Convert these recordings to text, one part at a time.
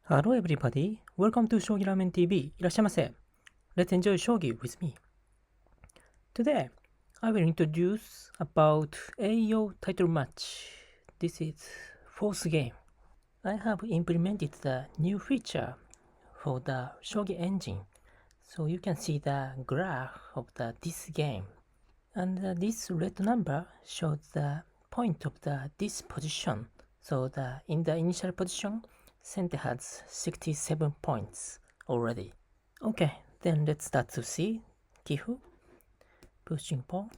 Hello everybody, welcome to Shogi Ramen TV. いらっしゃいませ。Let's enjoy Shogi with me. Today, I will introduce about Eiou Title Match. This is fourth game. I have implemented the new feature for the Shogi engine, so you can see the graph of this game. And this red number shows the point of this position. So in the initial position, Sente has 67 points already. Okay, then let's start to see Kifu, pushing pawn,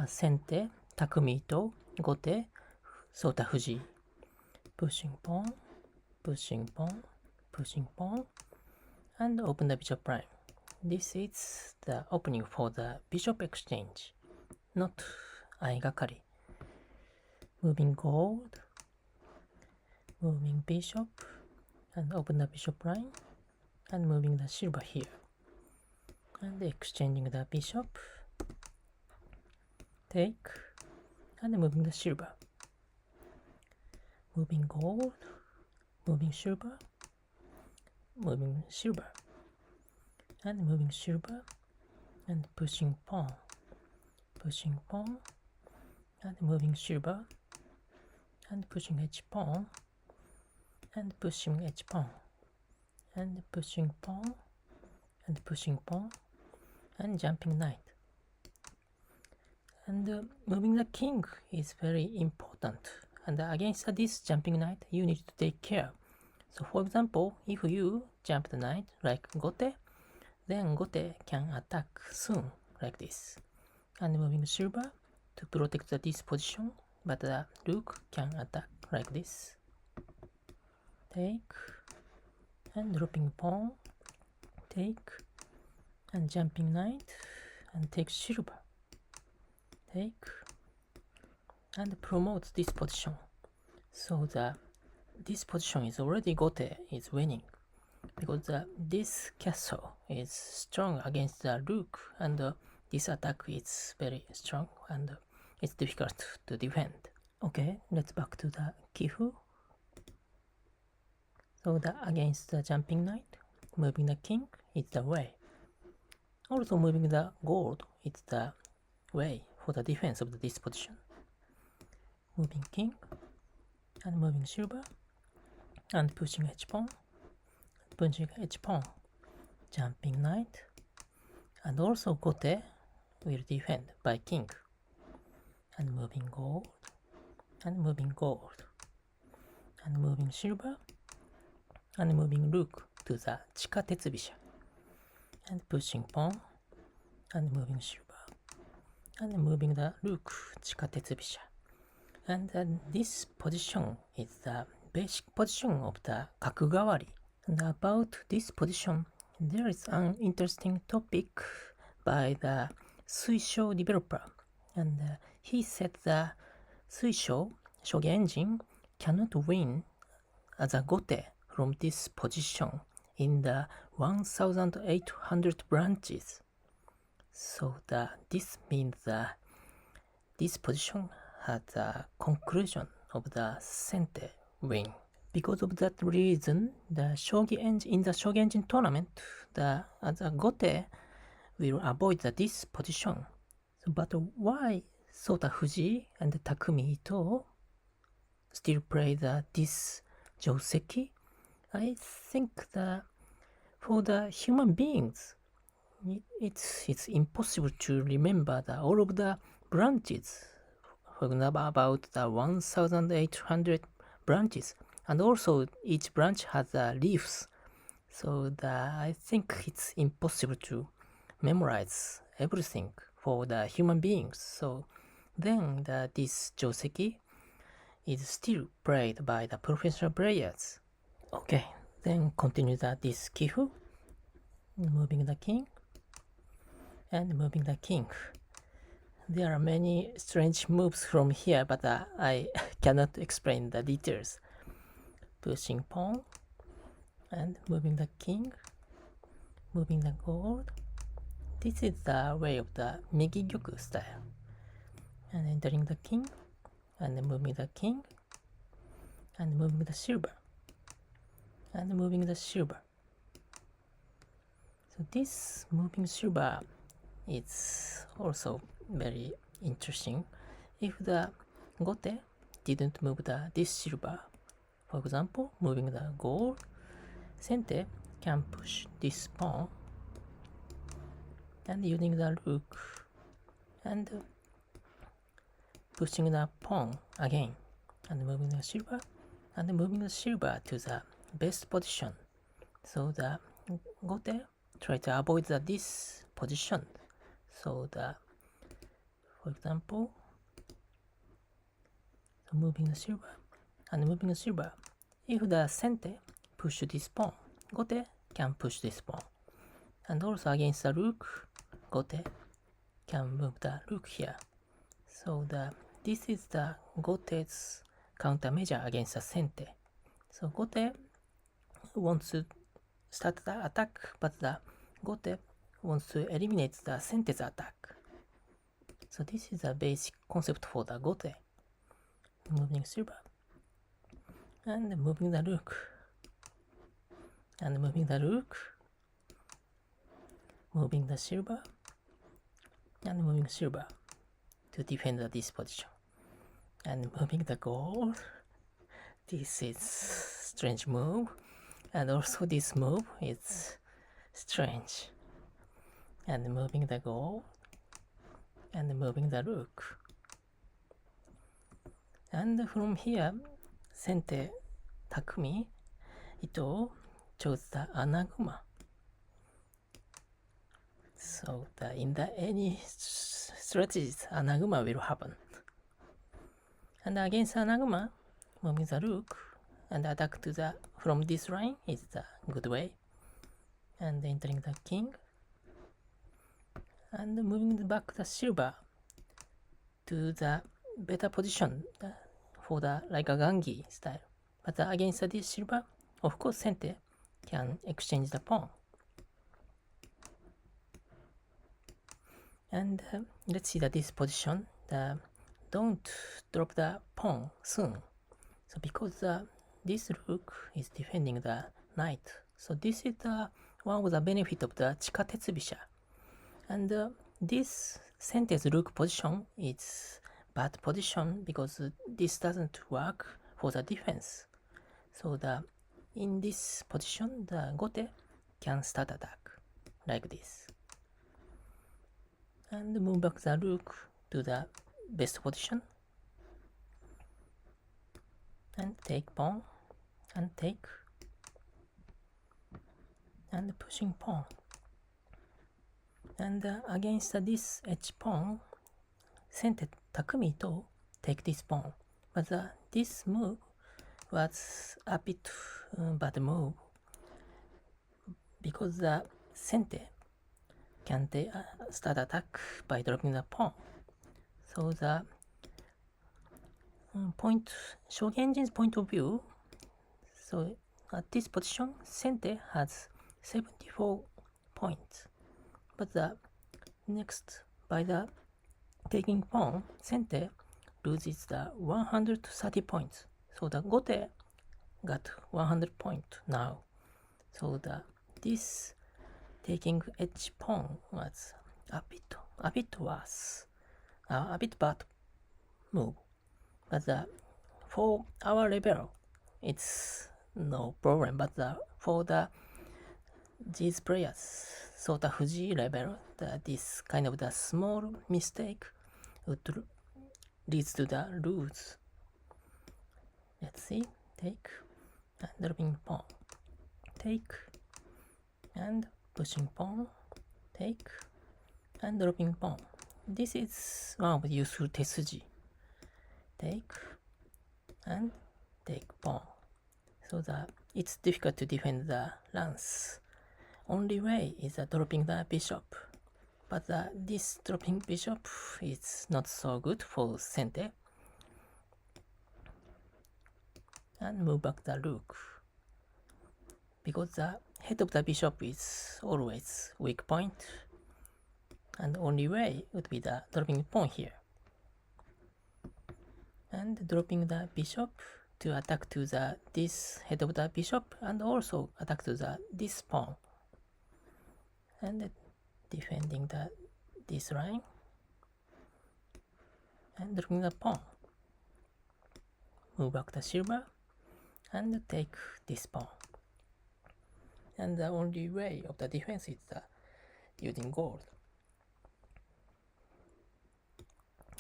Sente, Takumi to Gote, Sota Fujii. Pushing pawn, pushing pawn, pushing pawn, and open the bishop prime. This is the opening for the bishop exchange, not Aigakari. Moving gold, moving bishop, and open the bishop line, and moving the silver here, and exchanging the bishop, take, and moving the silver, moving gold, moving silver, moving silver, and moving silver, and pushing pawn, and moving silver, and pushing h pawn, and pushing h pawn, and pushing pawn, and pushing pawn, and jumping knight. And moving the king is very important, and against this jumping knight you need to take care. So for example, if you jump the knight like Gote, then Gote can attack soon like this. And moving silver to protect this position, but the rook can attack like this. Take, and dropping pawn, take, and jumping knight, and take silver, take, and promote this position. So this position is already Gote is winning, because this castle is strong against the rook, and this attack is very strong, and it's difficult to defend. Okay, let's back to the Kifu. So against the jumping knight, moving the king is the way. Also moving the gold is the way for the defense of this position. Moving king, and moving silver, and pushing h-pawn, jumping knight, and also Gote will defend by king, and moving gold, and moving gold, and moving silver, and moving rook to the Chikatetsu bisha, and pushing pawn, and moving silver, and moving the rook Chikatetsu bisha. And this position is the basic position of the Kakugawari. And about this position, there is an interesting topic by the Suisho developer, and he said the Suisho Shogi engine cannot win as a Gote from this position in the 1800 branches. So this means this position has a conclusion of the Sente win. Because of that reason, the Shogi engine in the Shogi engine tournament, as a Gote will avoid this position. So, but why Sota Fujii and Takumi Ito still play this Joseki? I think for the human beings, it's impossible to remember all of the branches. For example, about the 1800 branches, and also each branch has leaves. So I think it's impossible to memorize everything for the human beings. So then this Joseki is still played by the professional players. Okay, then continue this Kifu, moving the king, and moving the king. There are many strange moves from here, but I cannot explain the details. Pushing pawn, and moving the king, moving the gold. This is the way of the Megigyoku style. And entering the king, and moving the king, and moving the silver, and moving the silver. So this moving silver is also very interesting. If the gote didn't move this silver, for example, moving the gold, Sente can push this pawn and using the rook and pushing the pawn again and moving the silver and moving the silver to the best position. So the gote try to avoid this position. So for example, moving the silver and moving the silver. If the Sente push this pawn, gote can push this pawn. And also against the rook, gote can move the rook here. So this is the gote's countermeasure against the Sente. So gote wants to start the attack, but the gote wants to eliminate the Sente's attack. So this is a basic concept for the gote. Moving silver and moving the rook and moving the rook, moving the silver and moving silver to defend this position and moving the gold. This is strange move, and also this move is strange. And moving the gold and moving the rook. And from here, Sente Takumi Eiou chose the anaguma. So in any strategies, anaguma will happen. And against anaguma, moving the rook and attack to from this line is the good way. And entering the king and moving back the silver to the better position for like a gangi style. But against this silver, of course, Sente can exchange the pawn. And let's see this position. Don't drop the pawn soon. So because this rook is defending the knight, so this is one of the benefit of the Chikatetsu Bisha. And this Sente's rook position is bad position because this doesn't work for the defense. So in this position, the gote can start attack like this. And move back the rook to the best position. And take pawn and take and pushing pawn. And against this h pawn, Sente Takumi to take this pawn. But this move was a bit bad move because the Sente can start attack by dropping the pawn. So the Shogi engine's point of view, so at this position, Sente has 74 points. But the next, by the taking pawn, Sente loses the 130 points. So the gote got 100 points now. So this taking h pawn was a bit worse, a bit bad move. But for our level, it's no problem. But for these players, Sota Fujii level, this kind of the small mistake would leads to the lose. Let's see. Take and dropping pawn. Take and pushing pawn. Take and dropping pawn. This is one of the useful tetsuji. Take and take pawn. So it's difficult to defend the lance. Only way is dropping the bishop. But this dropping bishop is not so good for Sente. And move back the rook. Because the head of the bishop is always weak point. And only way would be the dropping pawn here. And dropping the bishop to attack to this head of the bishop and also attack to this pawn. And defending this line and dropping the pawn. Move back the silver and take this pawn. And the only way of the defense is using gold.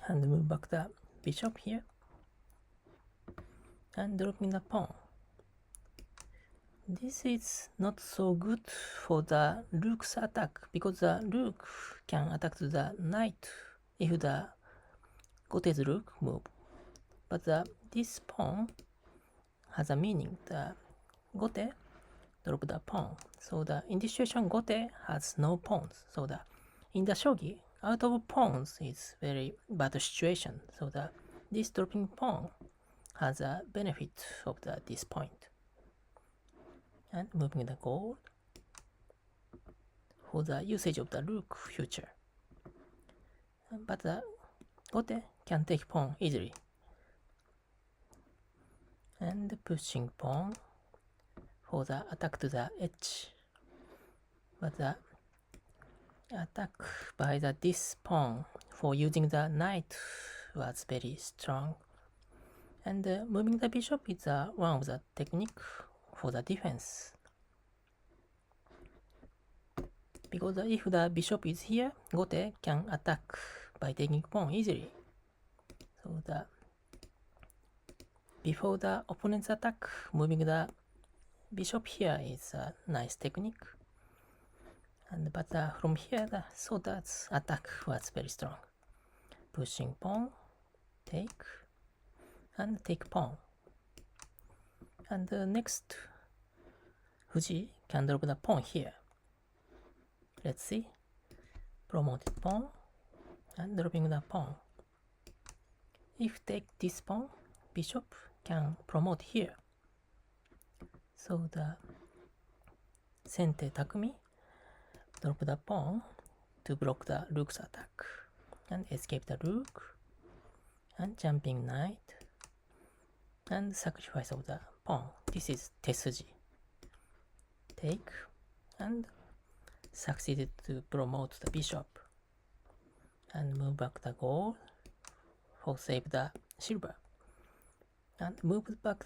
And move back the bishop here and dropping the pawn. This is not so good for the rook's attack because the rook can attack to the knight if the Gote's rook move. But this pawn has a meaning. The Gote drop the pawn. So in this situation, Gote has no pawns. So in the shogi, out of pawns is very bad situation. So this dropping pawn has a benefit of this point. And moving the gold for the usage of the rook future. But Gote can take pawn easily. And pushing pawn for the attack to the edge. But the attack by this pawn for using the knight was very strong. And moving the bishop is one of the technique for the defense. Because if the bishop is here, Gote can attack by taking pawn easily. So before the opponent's attack, moving the bishop here is a nice technique. But from here, the Sota's attack was very strong. Pushing pawn, take, and take pawn. And next, Fujii can drop the pawn here. Let's see. Promoted pawn and dropping the pawn. If take this pawn, bishop can promote here. So the Sente Takumi drop the pawn to block the rook's attack and escape the rook and jumping knight and sacrifice of the pawn. This is Tesuji. Take and succeeded to promote the bishop and move back the gold for save the silver and move back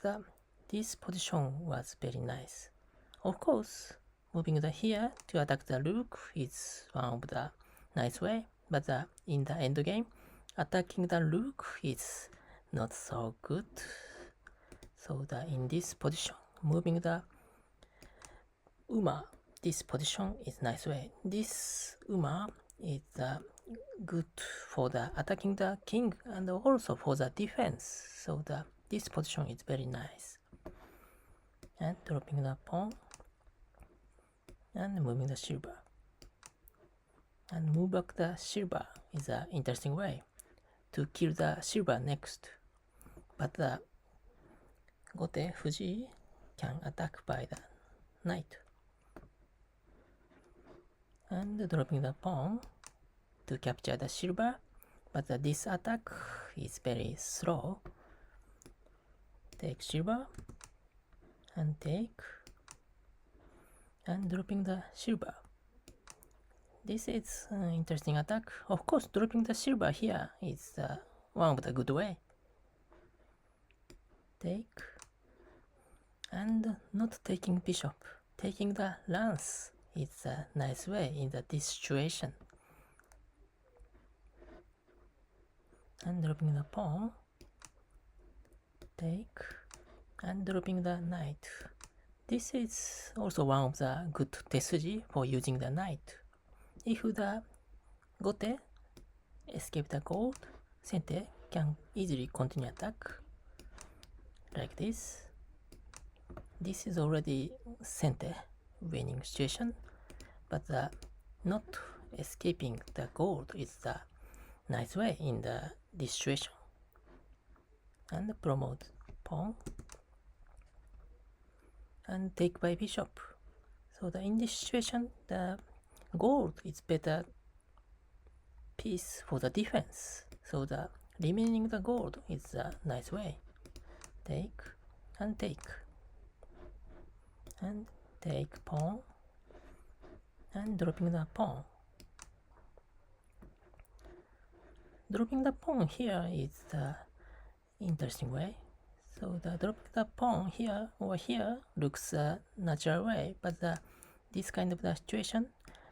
this position was very nice. Of course, moving here to attack the rook is one of the nice way, but in the end game, attacking the rook is not so good. So in this position, moving the Uma, this position is nice way. This Uma is good for the attacking the king and also for the defense. So this position is very nice. And dropping the pawn and moving the silver. And move back the silver is an interesting way to kill the silver next. But Gote Fujii can attack by the knight. And dropping the pawn to capture the silver. But this attack is very slow. Take silver and take and dropping the silver. This is an interesting attack. Of course, dropping the silver here is one of the good way. Take and not taking bishop. Taking the lance is a nice way in this situation. And dropping the pawn. Take and dropping the knight. This is also one of the good tesuji for using the knight. If the Gote escape the gold, Sente can easily continue attack like this. This is already Sente winning situation, but not escaping the gold is the nice way in this situation. And promote pawn and take by bishop. So in this situation, the gold is better piece for the defense. So remaining the gold is a nice way. Take and take pawn and dropping the pawn. Dropping the pawn here is the interesting way. So the dropping the pawn here or here looks a natural way, but this kind of the situation,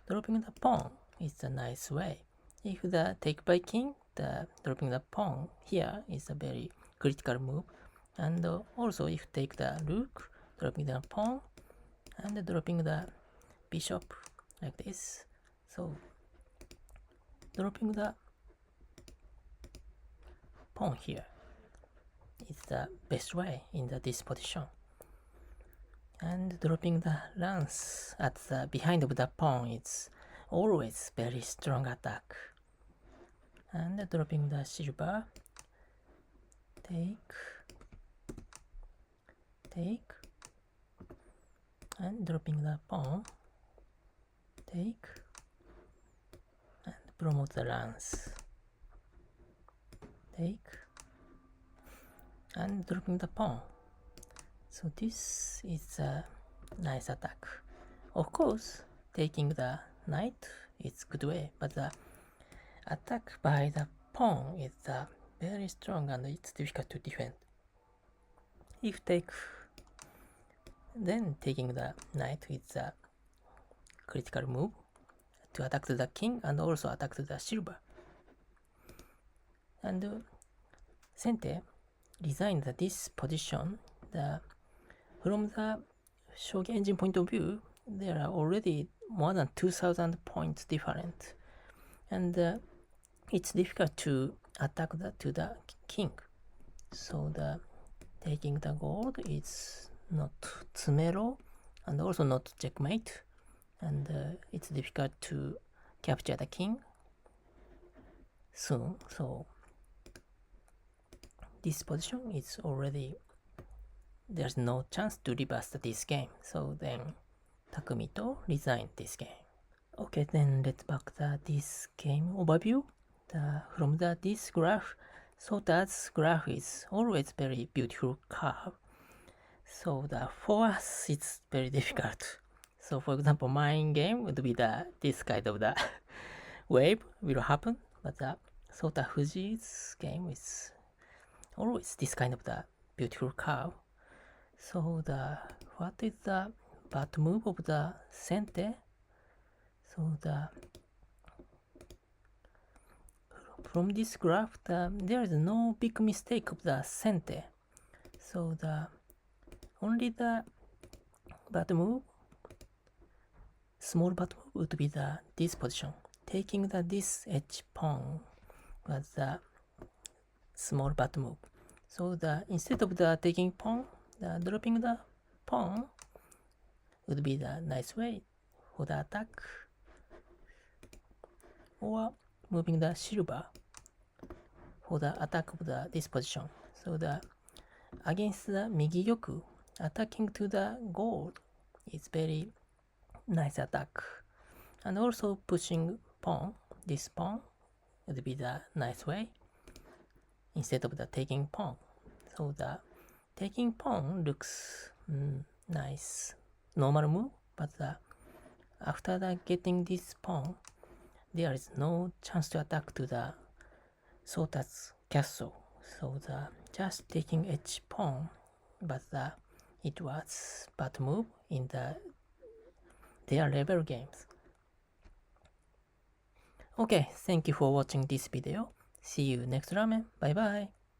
dropping the pawn is a nice way. If the take by king, the dropping the pawn here is a very critical move, and also if take the rook, dropping the pawn and dropping the bishop like this. So dropping the pawn here is the best way in this position. And dropping the lance at the behind of the pawn is always very strong attack. And dropping the silver, take, and dropping the pawn, take, and promote the lance, take, and dropping the pawn. So this is a nice attack. Of course, taking the knight is good way, but the attack by the pawn is very strong and it's difficult to defend. If take, then taking the knight is a critical move to attack the king and also attack the silver. And Sente designed this position. From the Shogi engine point of view, there are already more than 2,000 points different, and it's difficult to attack to the king. So taking the gold is not tsumero and also not checkmate, and it's difficult to capture the king soon. So this position is already, there's no chance to reverse this game. So then Takumi resigned this game. Okay, then let's back this game overview. From this graph, Sota's graph is always very beautiful curve. So for us it's very difficult. So for example, my game would be this kind of the wave will happen, but Sota Fujii's game is always this kind of the beautiful curve. So what is the bad move of the Sente? So from this graph, there is no big mistake of the Sente. So only the bad move, small bad move would be this position. Taking this edge pawn was the small bad move. So instead of taking pawn, dropping the pawn would be the nice way for the attack, or moving the silver for the attack of this position. So against the Migi-yoku, attacking to the gold is very nice attack, and also pushing pawn, this pawn would be the nice way instead of taking pawn. So taking pawn looks nice, normal move, but after getting this pawn, there is no chance to attack to the Sota's castle. So just taking edge pawn, but it was bad move in their level games. Okay, thank you for watching this video. See you next ramen. Bye bye.